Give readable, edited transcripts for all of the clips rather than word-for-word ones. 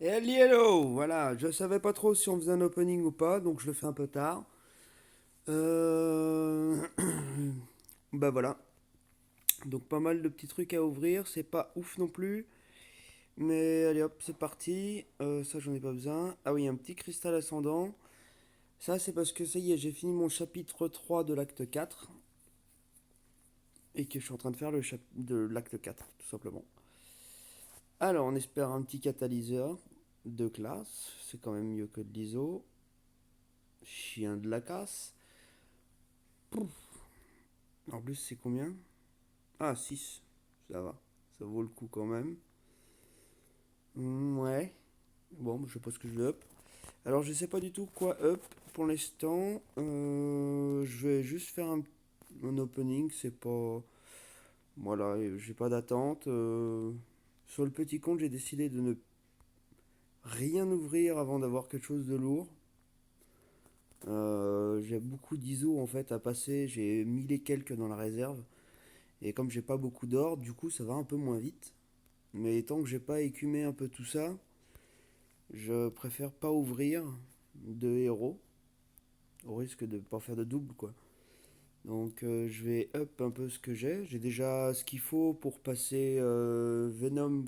Hello, voilà, je savais pas trop si on faisait un opening ou pas, donc je le fais un peu tard. Euh... bah voilà, donc pas mal de petits trucs à ouvrir, c'est pas ouf non plus, mais allez hop, c'est parti. Ça j'en ai pas besoin. Ah oui, un petit cristal ascendant. Ça c'est parce que ça y est, j'ai fini mon chapitre 3 de l'acte 4 et que je suis en train de faire de l'acte 4 tout simplement. Alors on espère un petit catalyseur de classe, c'est quand même mieux que de l'ISO. Chien de la casse. En plus, c'est combien? Ah, 6. Ça va. Ça vaut le coup quand même. Ouais. Bon, je sais pas ce que je vais up. Alors, je sais pas du tout quoi up pour l'instant. Je vais juste faire un opening. C'est pas. Voilà, j'ai pas d'attente. Sur le petit compte, j'ai décidé de ne rien ouvrir avant d'avoir quelque chose de lourd. J'ai beaucoup d'ISO en fait à passer. J'ai 1000 et quelques dans la réserve. Et comme j'ai pas beaucoup d'or, du coup, ça va un peu moins vite. Mais tant que j'ai pas écumé un peu tout ça, je préfère pas ouvrir de héros, au risque de pas faire de double quoi. Donc je vais up un peu ce que j'ai. J'ai déjà ce qu'il faut pour passer Venom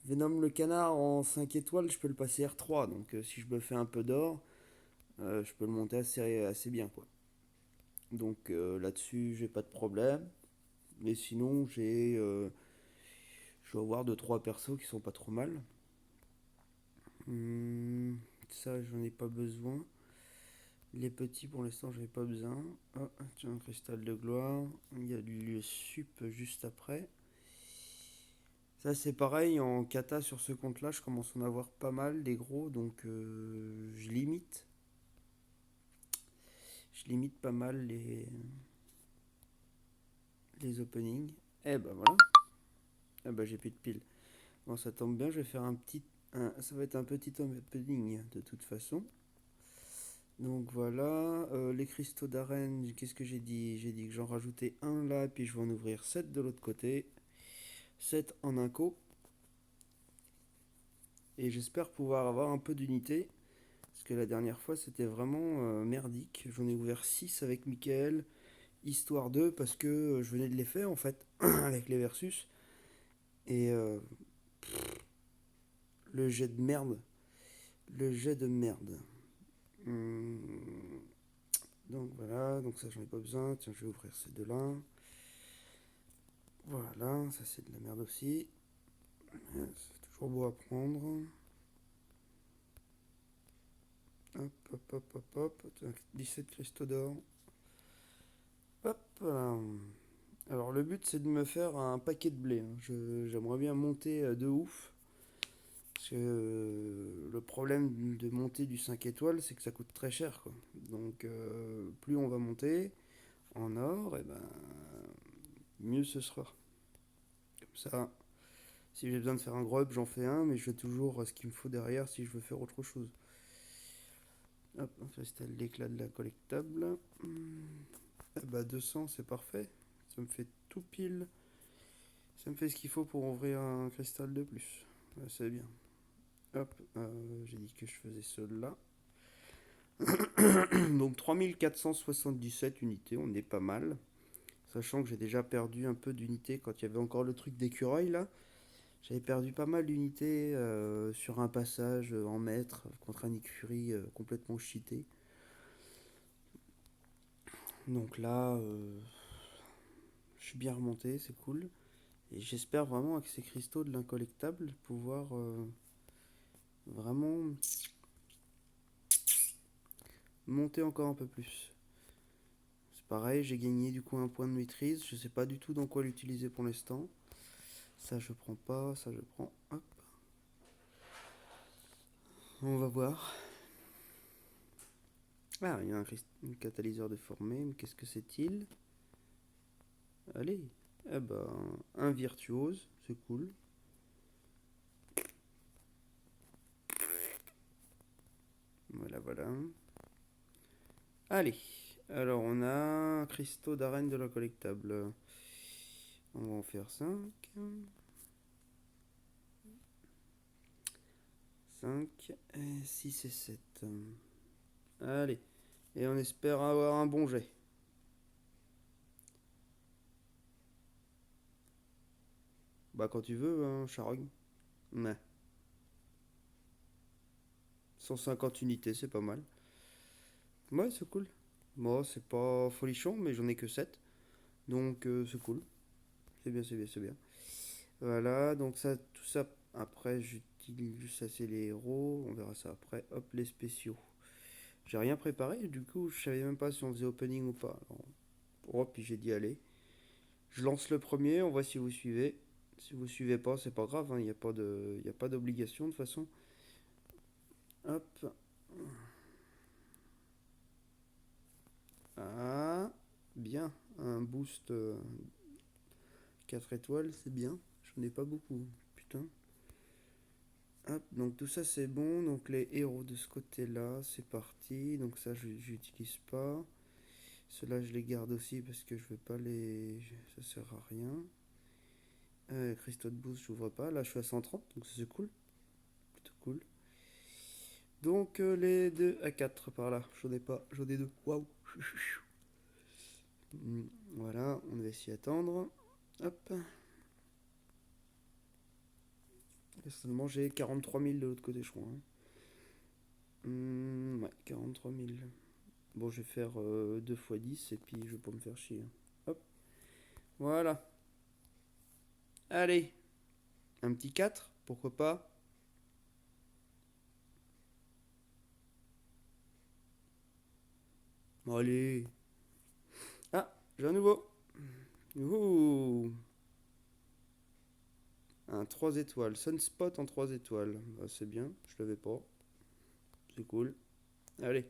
le canard en 5 étoiles, je peux le passer R3. Donc si je me fais un peu d'or, je peux le monter assez bien quoi. Donc là-dessus, j'ai pas de problème. Mais sinon, je vais avoir 2 3 persos qui sont pas trop mal. Ça, j'en ai pas besoin. Les petits, pour l'instant, j'en ai pas besoin. Oh, tiens, un cristal de gloire. Il y a du sup juste après. Ça, c'est pareil. En kata, sur ce compte-là, je commence à en avoir pas mal, des gros. Donc, je limite. Je limite pas mal les openings. Eh ben voilà. Eh ben, j'ai plus de piles. Bon, ça tombe bien. Je vais faire ça va être un petit opening de toute façon. Donc voilà, les cristaux d'arène, qu'est-ce que j'ai dit? J'ai dit que j'en rajoutais un là, puis je vais en ouvrir 7 de l'autre côté. 7 en un coup. Et j'espère pouvoir avoir un peu d'unité. Parce que la dernière fois, c'était vraiment merdique. J'en ai ouvert 6 avec Michael, histoire 2, parce que je venais de les faire en fait, avec les versus. Et le jet de merde. Le jet de merde. Hum, Donc voilà, donc ça j'en ai pas besoin. Tiens, je vais ouvrir ces deux-là. Voilà, ça c'est de la merde aussi. C'est toujours beau à prendre. Hop, hop, hop, hop, hop. 17 cristaux d'or. Hop là. Alors le but c'est de me faire un paquet de blé, hein. J'aimerais bien monter de ouf. Parce que le problème de monter du 5 étoiles, c'est que ça coûte très cher, quoi. Donc plus on va monter en or, et ben mieux ce sera. Comme ça, si j'ai besoin de faire un gros up, j'en fais un, mais je fais toujours ce qu'il me faut derrière si je veux faire autre chose. Hop, un cristal d'éclat de la collectable. Ah bah 200, c'est parfait. Ça me fait tout pile. Ça me fait ce qu'il faut pour ouvrir un cristal de plus. Ouais, c'est bien. Hop, j'ai dit que je faisais cela. Donc 3477 unités, on est pas mal. Sachant que j'ai déjà perdu un peu d'unités quand il y avait encore le truc d'écureuil là. J'avais perdu pas mal d'unités sur un passage en mètre contre un écurie complètement cheaté. Donc là, je suis bien remonté, c'est cool. Et j'espère vraiment avec ces cristaux de l'incollectable pouvoir vraiment monter encore un peu plus. C'est pareil, j'ai gagné du coup un point de maîtrise. Je sais pas du tout dans quoi l'utiliser pour l'instant. Ça je prends pas, ça je prends. Hop, on va voir. Ah, il y a un catalyseur déformé, mais qu'est-ce que c'est-il? Allez, eh ben, un virtuose, c'est cool. Voilà, voilà. Allez, alors on a un cristaux d'arène de la collectable. On va en faire 5. 5, 6 et 7. Allez. Et on espère avoir un bon jet. Bah quand tu veux, hein, charogne. Ouais. 150 unités, c'est pas mal. Ouais, c'est cool. Moi, c'est pas folichon, mais j'en ai que 7. Donc c'est cool. C'est bien, c'est bien, c'est bien. Voilà, donc ça, tout ça, après, j'utilise juste ça, c'est les héros. On verra ça après. Hop, les spéciaux. J'ai rien préparé, du coup, je savais même pas si on faisait opening ou pas. Alors, oh, puis j'ai dit allez. Je lance le premier, on voit si vous suivez. Si vous suivez pas, c'est pas grave, il n'y a pas de, y a pas d'obligation de toute façon. Hop. Ah, bien. Un boost 4 étoiles, c'est bien. J'en ai pas beaucoup. Putain. Hop, donc tout ça c'est bon. Donc les héros de ce côté-là, c'est parti. Donc ça, j'utilise pas. Ceux-là, je les garde aussi parce que je veux pas les. Ça sert à rien. Cristaux de boost, j'ouvre pas. Là, je suis à 130, donc c'est cool. Plutôt cool. Donc les 2 à 4 par là. J'en ai pas. J'en ai deux. Waouh. Voilà, on va s'y attendre. Hop. Seulement j'ai 43 000 de l'autre côté, je crois, hein. Ouais, 43 000. Bon, je vais faire 2 fois 10 et puis je vais pas me faire chier, hein. Hop, voilà. Allez, un petit 4, pourquoi pas. Allez. Ah, j'ai un nouveau. Ouh. Un 3 étoiles. Sunspot en 3 étoiles. Bah, c'est bien, je l'avais pas. C'est cool. Allez,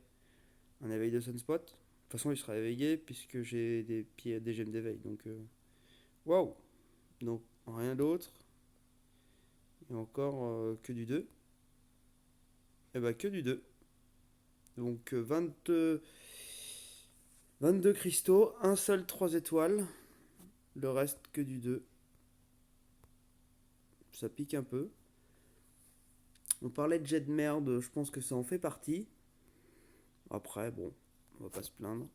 un éveil de Sunspot. De toute façon, il sera éveillé puisque j'ai des pieds, des gemmes d'éveil. Donc, waouh. Donc, rien d'autre. Et encore que du 2. Et bah, que du 2. Donc, 22 cristaux, un seul 3 étoiles. Le reste que du 2. Ça pique un peu. On parlait de jet de merde, je pense que ça en fait partie. Après, bon, on va pas se plaindre.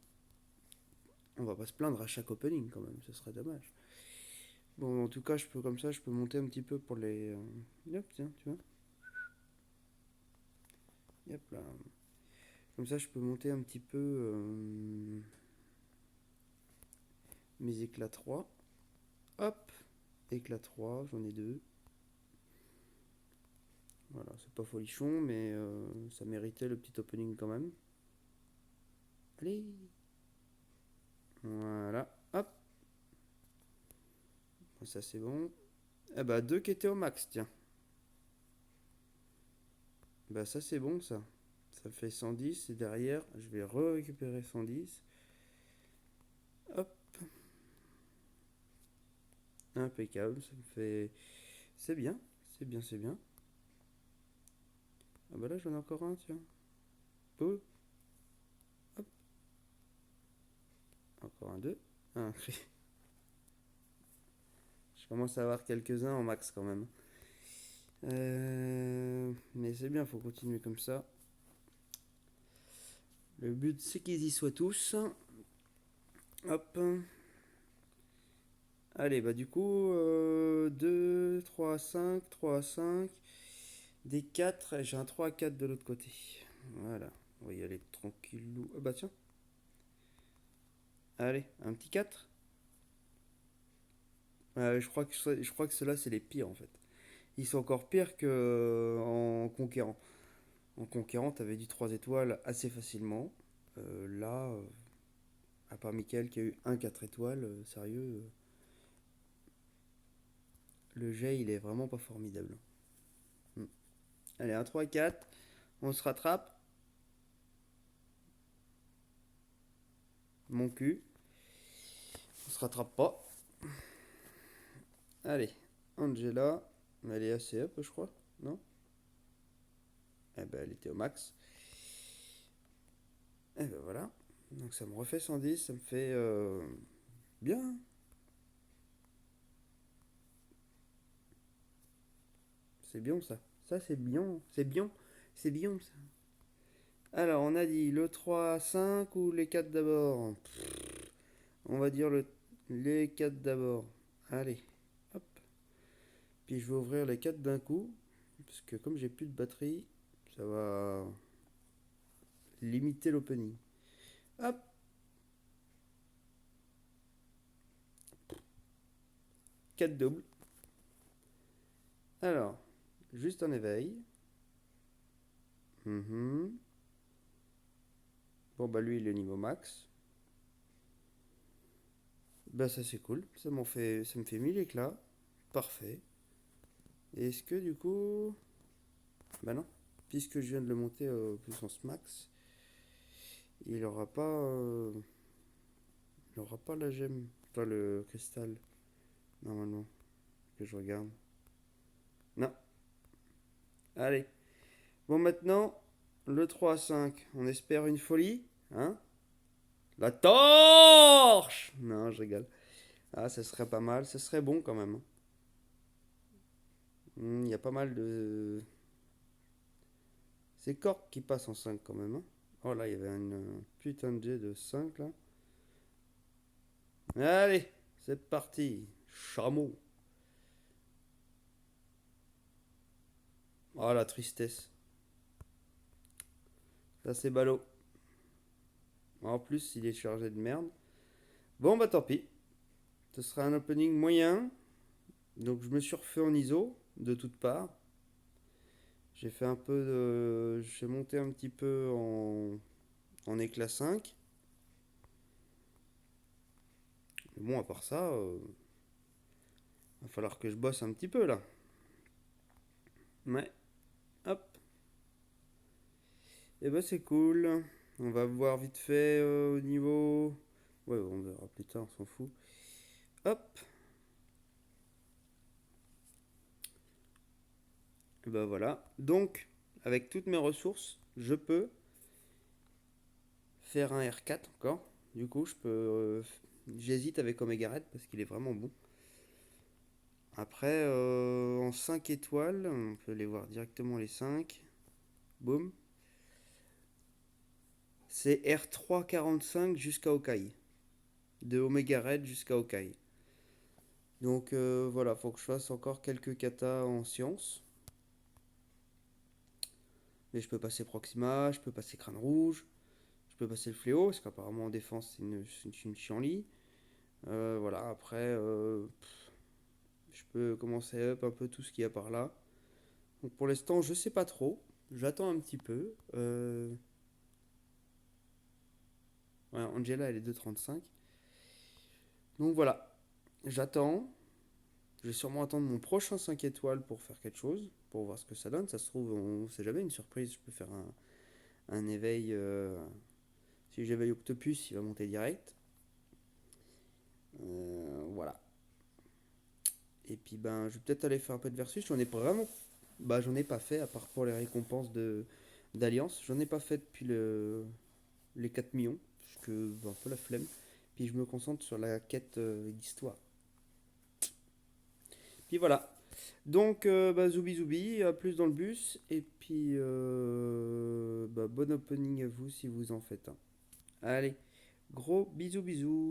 On va pas se plaindre à chaque opening quand même, ce serait dommage. Bon, en tout cas, je peux comme ça, je peux monter un petit peu pour les. Hop, tiens, tu vois. Hop là. Comme ça, je peux monter un petit peu mes éclats 3. Hop, éclat 3, j'en ai deux. Voilà, c'est pas folichon, mais ça méritait le petit opening quand même. Allez. Voilà, hop. Ça c'est bon. Eh bah, deux qui étaient au max, tiens. Bah, ça c'est bon, ça. Ça fait 110 et derrière, je vais récupérer 110. Hop. Impeccable, ça me fait. C'est bien, c'est bien, c'est bien. Ah bah là, j'en ai encore un, tiens. Oh. Hop. Encore un 2. Un. Je commence à avoir quelques-uns en max quand même. Mais c'est bien, faut continuer comme ça. Le but, c'est qu'ils y soient tous. Hop. Allez, bah du coup, 2, 3, 5, 3, 5. Des 4, j'ai un 3 à 4 de l'autre côté. Voilà, on va y aller tranquillou. Ah bah tiens. Allez, un petit 4. Je crois que ceux-là, c'est les pires en fait. Ils sont encore pires que en conquérant. En conquérant, t'avais du 3 étoiles assez facilement. Là, à part Michael qui a eu un 4 étoiles, sérieux, le jet il est vraiment pas formidable. Hmm. Allez, un 3 4, on se rattrape. Mon cul, on se rattrape pas. Allez, Angela, elle est assez up, je crois, non? Eh ben, elle était au max. Et ben voilà. Donc ça me refait 110, ça me fait bien. C'est bien ça. Ça, c'est bien. C'est bien. C'est bien, ça. Alors, on a dit le 3 5 ou les 4 d'abord. On va dire les 4 d'abord. Allez, hop. Puis je vais ouvrir les 4 d'un coup. Parce que comme j'ai plus de batterie, ça va limiter l'opening. Hop, 4 doubles. Alors, juste un éveil. Mhm. Bon, bah lui, il est niveau max. Bah ça, c'est cool. Ça me fait 1000 éclats. Parfait. Est-ce que du coup... Bah non. Puisque je viens de le monter au puissance max, il aura pas la gemme. Enfin, le cristal, normalement. Que je regarde. Non. Allez. Bon, maintenant, le 3 à 5. On espère une folie. Hein? La torche! Non, je rigole. Ah, ça serait pas mal. Ça serait bon quand même. Il y a pas mal de... C'est Cork qui passe en 5 quand même. Hein. Oh là, il y avait une putain de jet de 5 là. Allez, c'est parti. Chameau. Oh la tristesse. Ça c'est ballot. En plus, il est chargé de merde. Bon bah tant pis. Ce sera un opening moyen. Donc je me suis refait en ISO de toutes parts. J'ai fait un peu de... J'ai monté un petit peu en éclat 5. Mais bon, à part ça, va falloir que je bosse un petit peu là. Ouais, hop. Et bah c'est cool. On va voir vite fait au niveau... Ouais, on verra plus tard, on s'en fout. Hop. Et bah voilà. Donc, avec toutes mes ressources, je peux faire un R4 encore. Du coup, je peux... j'hésite avec Omega Red parce qu'il est vraiment bon. Après, en 5 étoiles, on peut les voir directement les 5. Boum. C'est R345 jusqu'à Okai. De Omega Red jusqu'à Okai. Donc voilà, faut que je fasse encore quelques katas en sciences. Mais je peux passer Proxima, je peux passer Crâne Rouge, je peux passer le Fléau, parce qu'apparemment en défense c'est une chienlit. Voilà, après je peux commencer up un peu tout ce qu'il y a par là. Donc pour l'instant je sais pas trop, j'attends un petit peu. Ouais, Angela elle est 2,35. Donc voilà, j'attends. Je vais sûrement attendre mon prochain 5 étoiles pour faire quelque chose, pour voir ce que ça donne. Ça se trouve, on sait jamais, une surprise, je peux faire un éveil. Si j'éveille Octopus, il va monter direct. Voilà. Et puis ben, je vais peut-être aller faire un peu de versus. J'en ai vraiment, bah j'en ai pas fait à part pour les récompenses de d'Alliance. J'en ai pas fait depuis les 4 millions, parce que un peu la flemme. Puis je me concentre sur la quête d'histoire. Puis voilà. Donc bah, zoubi zoubi, à plus dans le bus. Et puis bah, bon opening à vous si vous en faites un. Allez, gros bisous bisous.